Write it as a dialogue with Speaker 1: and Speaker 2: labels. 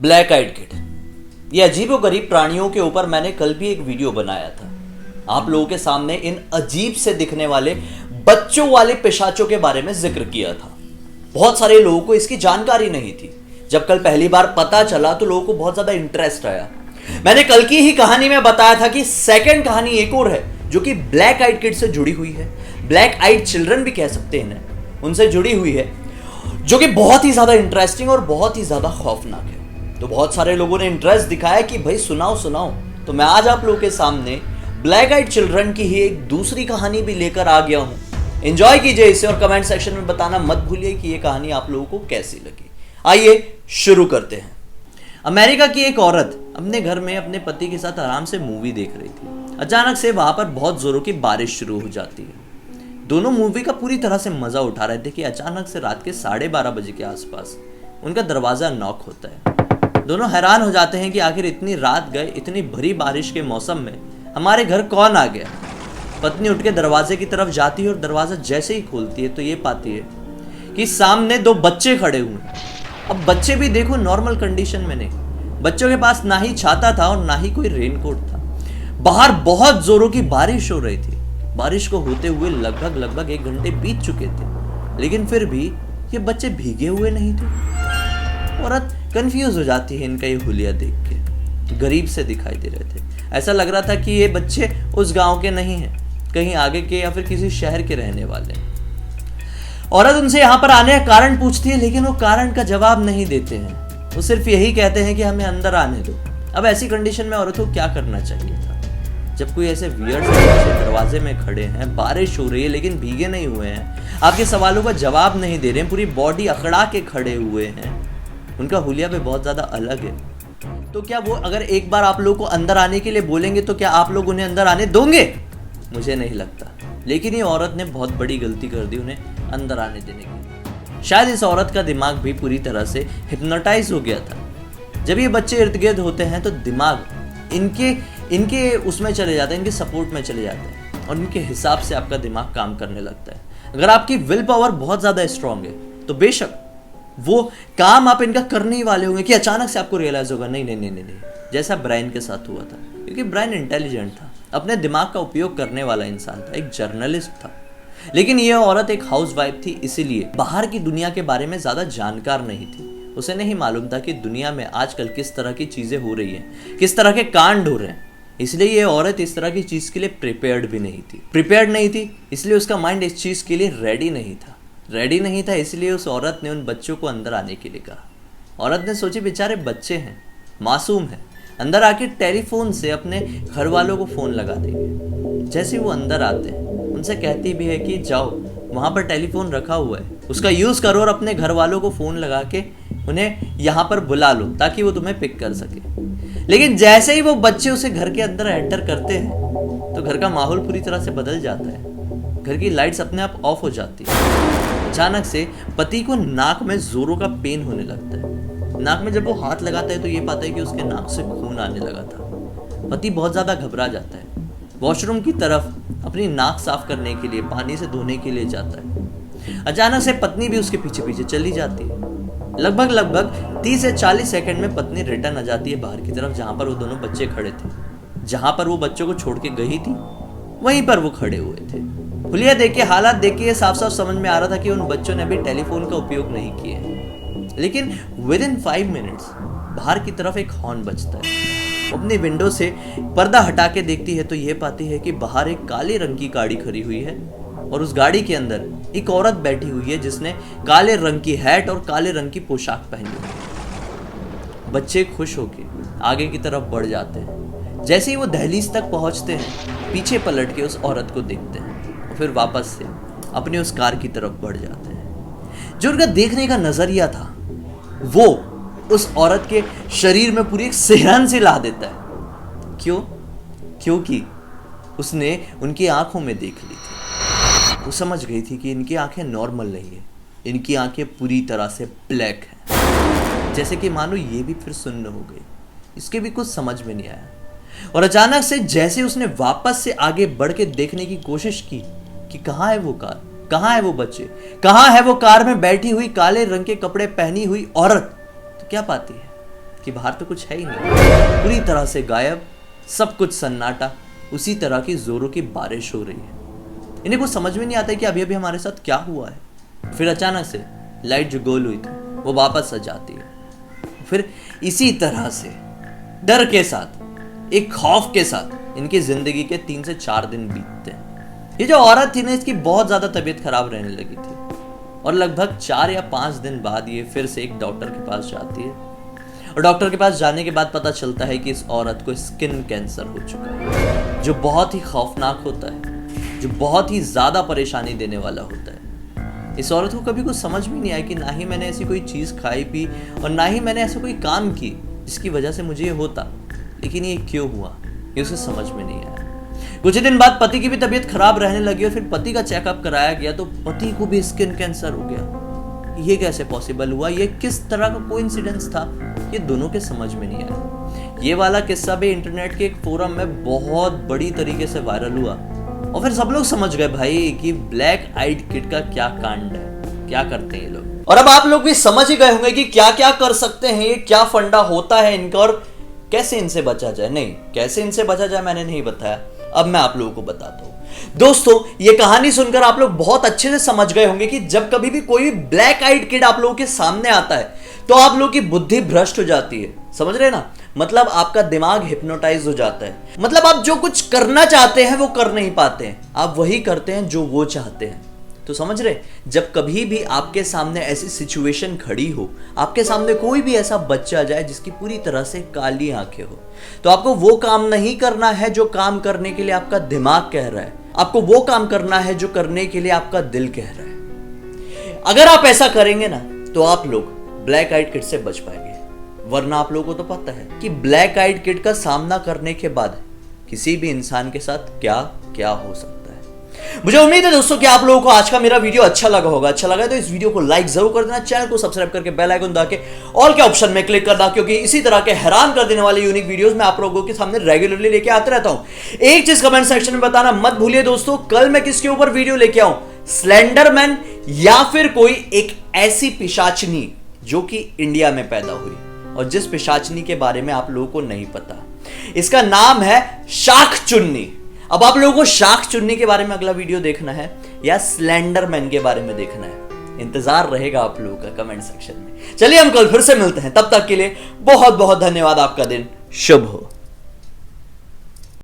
Speaker 1: Black आइड kid. ये अजीबोगरीब प्राणियों के ऊपर मैंने कल भी एक वीडियो बनाया था। आप लोगों के सामने इन अजीब से दिखने वाले बच्चों वाले पिशाचों के बारे में जिक्र किया था। बहुत सारे लोगों को इसकी जानकारी नहीं थी। जब कल पहली बार पता चला तो लोगों को बहुत ज्यादा इंटरेस्ट आया। मैंने कल की ही कहानी में बताया था कि सेकंड कहानी एक और है जो कि ब्लैक आइड किड से जुड़ी हुई है। ब्लैक आइड चिल्ड्रन भी कह सकते हैं, उनसे जुड़ी हुई है, जो कि बहुत ही ज्यादा इंटरेस्टिंग और बहुत ही ज्यादा खौफनाक है। तो बहुत सारे लोगों ने इंटरेस्ट दिखाया कि भाई सुनाओ। तो मैं आज आप लोगों के सामने ब्लैक आइड चिल्ड्रन की ही एक दूसरी कहानी भी लेकर आ गया हूं। एंजॉय कीजिए इसे और कमेंट सेक्शन में बताना मत भूलिए कि यह कहानी आप लोगों को कैसी लगी। आइए शुरू करते हैं। अमेरिका की एक औरत अपने घर में अपने पति के साथ आराम से मूवी देख रही थी। अचानक से वहां पर बहुत जोरों की बारिश शुरू हो जाती है। दोनों मूवी का पूरी तरह से मजा उठा रहे थे कि अचानक से रात के 12:30 बजे के आसपास उनका दरवाजा नॉक होता है। दोनों हैरान हो जाते हैं कि आखिर इतनी रात गए, इतनी भरी बारिश के मौसम में हमारे घर कौन आ गया। पत्नी उठ के दरवाजे की तरफ जाती है और दरवाजा जैसे ही खोलती है तो ये पाती है कि सामने 2 बच्चे खड़े हुए हैं। अब बच्चे भी देखो नॉर्मल कंडीशन में नहीं, बच्चों के पास ना ही छाता था और ना ही कोई रेनकोट था। बाहर बहुत जोरों की बारिश हो रही थी। बारिश को होते हुए लगभग 1 घंटे बीत चुके थे, लेकिन फिर भी ये बच्चे भीगे हुए नहीं थे। औरत कंफ्यूज हो जाती है इनका ये हुलिया देख के। गरीब से दिखाई दे रहे थे। ऐसा लग रहा था कि ये बच्चे उस गांव के नहीं हैं, कहीं आगे के या फिर किसी शहर के रहने वाले हैं। औरत उनसे यहाँ पर आने का कारण पूछती है, लेकिन वो कारण का जवाब नहीं देते हैं। वो सिर्फ यही कहते हैं कि हमें अंदर आने दो। अब ऐसी कंडीशन में औरत को क्या करना चाहिए था? जब कोई ऐसे वियर्ड दरवाजे में खड़े हैं, बारिश हो रही है लेकिन भीगे नहीं हुए हैं, आपके सवालों का जवाब नहीं दे रहे हैं, पूरी बॉडी अकड़ा के खड़े हुए हैं, उनका हुलिया भी बहुत ज्यादा अलग है। तो क्या वो अगर एक बार आप लोगों को अंदर आने के लिए बोलेंगे तो क्या आप लोग उन्हें अंदर आने दोगे? मुझे नहीं लगता। लेकिन ये औरत ने बहुत बड़ी गलती कर दी उन्हें अंदर आने देने की। शायद इस औरत का दिमाग भी पूरी तरह से हिप्नोटाइज हो गया था। जब ये बच्चे इर्द गिर्द होते हैं तो दिमाग इनके उसमें चले जाते हैं, इनके सपोर्ट में चले जाते हैं और इनके हिसाब से आपका दिमाग काम करने लगता है। अगर आपकी विल पावर बहुत ज्यादा स्ट्रांग है तो बेशक वो काम आप इनका करने ही वाले होंगे कि अचानक से आपको रियलाइज होगा नहीं, जैसा ब्रायन के साथ हुआ था। क्योंकि ब्रायन इंटेलिजेंट था, अपने दिमाग का उपयोग करने वाला इंसान था, एक जर्नलिस्ट था। लेकिन यह औरत एक हाउसवाइफ थी, इसीलिए बाहर की दुनिया के बारे में ज्यादा जानकार नहीं थी। उसे नहीं मालूम था कि दुनिया में आजकल किस तरह की चीजें हो रही हैं, किस तरह के कांड हो रहे हैं। इसलिए ये औरत इस तरह की चीज के लिए प्रिपेयर्ड नहीं थी। इसलिए उसका माइंड इस चीज के लिए रेडी नहीं था। इसलिए उस औरत ने उन बच्चों को अंदर आने के लिए कहा। औरत ने सोची बेचारे बच्चे हैं, मासूम हैं, अंदर आके टेलीफोन से अपने घर वालों को फोन लगा देंगे। जैसे वो अंदर आते हैं उनसे कहती भी है कि जाओ वहां पर टेलीफोन रखा हुआ है, उसका यूज करो और अपने घर वालों को फोन लगा के उन्हें यहाँ पर बुला लो ताकि वो तुम्हें पिक कर सके। लेकिन जैसे ही वो बच्चे उसे घर के अंदर एंटर करते हैं तो घर का माहौल पूरी तरह से बदल जाता है। घर की लाइट्स अपने आप ऑफ हो जाती है। अचानक से पति को नाक में जोरों का पेन होने लगता है। नाक में जब वो हाथ लगाता है तो ये पाता है कि उसके नाक से खून आने लगा था। पति बहुत ज्यादा घबरा जाता है, वॉशरूम की तरफ अपनी नाक साफ करने के लिए, पानी से धोने के लिए जाता है। अचानक से पत्नी भी उसके पीछे पीछे चली जाती है। लगभग 30 से 40 सेकंड में पत्नी रिटर्न आ जाती है बाहर की तरफ, जहां पर वो दोनों बच्चे खड़े थे। जहां पर वो बच्चों को छोड़ के गई थी वहीं पर वो खड़े हुए थे। हुलिया देख के, हालात देख के साफ समझ में आ रहा था कि उन बच्चों ने अभी टेलीफोन का उपयोग नहीं किया। लेकिन विद इन 5 मिनट्स बाहर की तरफ एक हॉर्न बजता है। अपनी विंडो से पर्दा हटा के देखती है तो यह पाती है कि बाहर एक काले रंग की गाड़ी खड़ी हुई है और उस गाड़ी के अंदर एक औरत बैठी हुई है जिसने काले रंग की हैट और काले रंग की पोशाक पहनी हुई है। बच्चे खुश होके आगे की तरफ बढ़ जाते हैं। जैसे ही वो दहलीज तक पहुंचते हैं पीछे पलट के उस औरत को देखते हैं और फिर वापस से अपनी उस कार की तरफ बढ़ जाते हैं। जो उनका देखने का नजरिया था वो उस औरत के शरीर में पूरी एक सिहरन से ला देता है। क्योंकि उसने उनकी आंखों में देख ली थी। वो समझ गई थी कि इनकी आंखें नॉर्मल नहीं है, इनकी आंखें पूरी तरह से ब्लैक हैं। जैसे कि मानो ये भी फिर सुन्न हो गई, इसके भी कुछ समझ में नहीं आया। और अचानक से जैसे उसने वापस से आगे बढ़ के देखने की कोशिश की कि कहाँ है वो कार, कहाँ है वो बच्चे, कहाँ है वो कार में बैठी हुई काले रंग के कपड़े पहनी हुई औरत, तो क्या पाती है कि बाहर तो कुछ है ही नहीं, पूरी तरह से गायब, सब कुछ सन्नाटा, उसी तरह की जोरों की बारिश हो रही है। इन्हें कुछ समझ में नहीं आता है कि अभी अभी हमारे साथ क्या हुआ है। फिर अचानक से लाइट जो गोल हुई थी वो वापस आ जाती है। फिर इसी तरह से डर के साथ, एक खौफ के साथ इनकी जिंदगी के 3 से 4 दिन बीतते हैं। ये जो औरत थी ना, इसकी बहुत ज्यादा तबीयत खराब रहने लगी थी और लगभग 4 या 5 दिन बाद ये फिर से एक डॉक्टर के पास जाती है और डॉक्टर के पास जाने के बाद पता चलता है कि इस औरत को स्किन कैंसर हो चुका है, जो बहुत ही खौफनाक होता है, जो बहुत ही ज्यादा परेशानी देने वाला होता है। इस औरत को कभी कुछ समझ में नहीं आया कि ना ही मैंने ऐसी कोई चीज खाई पी और ना ही मैंने ऐसा कोई काम की जिसकी वजह से मुझे ये होता, लेकिन ये क्यों हुआ ये उसे समझ में नहीं आया। कुछ दिन बाद पति की भी तबीयत खराब रहने लगी और फिर पति का चेकअप कराया गया तो पति को भी स्किन कैंसर हो गया। ये कैसे पॉसिबल हुआ, ये किस तरह का कोइंसिडेंस था, ये दोनों के समझ में नहीं आया। ये वाला किस्सा भी इंटरनेट के एक फोरम में बहुत बड़ी तरीके से वायरल हुआ और फिर सब लोग समझ गए भाई कि ब्लैक आइड किड का क्या कांड है, क्या करते हैं ये लोग। और अब आप लोग भी समझ ही गए होंगे कि क्या क्या कर सकते हैं, ये क्या फंडा होता है इनका और कैसे इनसे बचा जाए। नहीं, कैसे इनसे बचा जाए मैंने नहीं बताया, अब मैं आप लोगों को बताता हूं। दोस्तों, ये कहानी सुनकर आप लोग बहुत अच्छे से समझ गए होंगे कि जब कभी भी कोई ब्लैक आइड किड आप लोगों के सामने आता है तो आप लोगों की बुद्धि भ्रष्ट हो जाती है। समझ रहे ना, मतलब आपका दिमाग हिप्नोटाइज हो जाता है। मतलब आप जो कुछ करना चाहते हैं वो कर नहीं पाते हैं, आप वही करते हैं जो वो चाहते हैं। तो समझ रहे, जब कभी भी आपके सामने ऐसी सिचुएशन खड़ी हो, आपके सामने कोई भी ऐसा बच्चा जाए जिसकी पूरी तरह से काली आंखें हो, तो आपको वो काम नहीं करना है जो काम करने के लिए आपका दिमाग कह रहा है, आपको वो काम करना है जो करने के लिए आपका दिल कह रहा है। अगर आप ऐसा करेंगे ना तो आप लोग ब्लैक आइड किड से बच पाएंगे, वरना आप लोगों को तो पता है कि ब्लैक आइड किड का सामना करने के बाद किसी भी इंसान के साथ क्या क्या हो सकता है। मुझे उम्मीद है दोस्तों कि आप लोगों को आज का मेरा वीडियो अच्छा लगा होगा। अच्छा लगा तो इस वीडियो को लाइक जरूर कर देना, चैनल को सब्सक्राइब करके बेल आइकन दबा के ऑल के ऑप्शन में क्लिक करना, क्योंकि इसी तरह के हैरान कर देने वाले यूनिक वीडियोस मैं आप लोगों के सामने रेगुलरली लेके आते रहता हूं। एक चीज कमेंट सेक्शन में बताना मत भूलिए दोस्तों, कल मैं किसके ऊपर वीडियो लेके आऊं, स्लेंडरमैन या फिर कोई एक ऐसी पिशाचनी जो कि इंडिया में पैदा हुई और जिस पिशाचनी के बारे में आप लोगों को नहीं पता। इसका नाम है शाख चुन्नी। अब आप लोगों को शाख चुन्नी के बारे में अगला वीडियो देखना है या स्लेंडरमैन के बारे में देखना है, इंतजार रहेगा आप लोगों का कमेंट सेक्शन में। चलिए हम कल फिर से मिलते हैं, तब तक के लिए बहुत बहुत धन्यवाद। आपका दिन शुभ हो।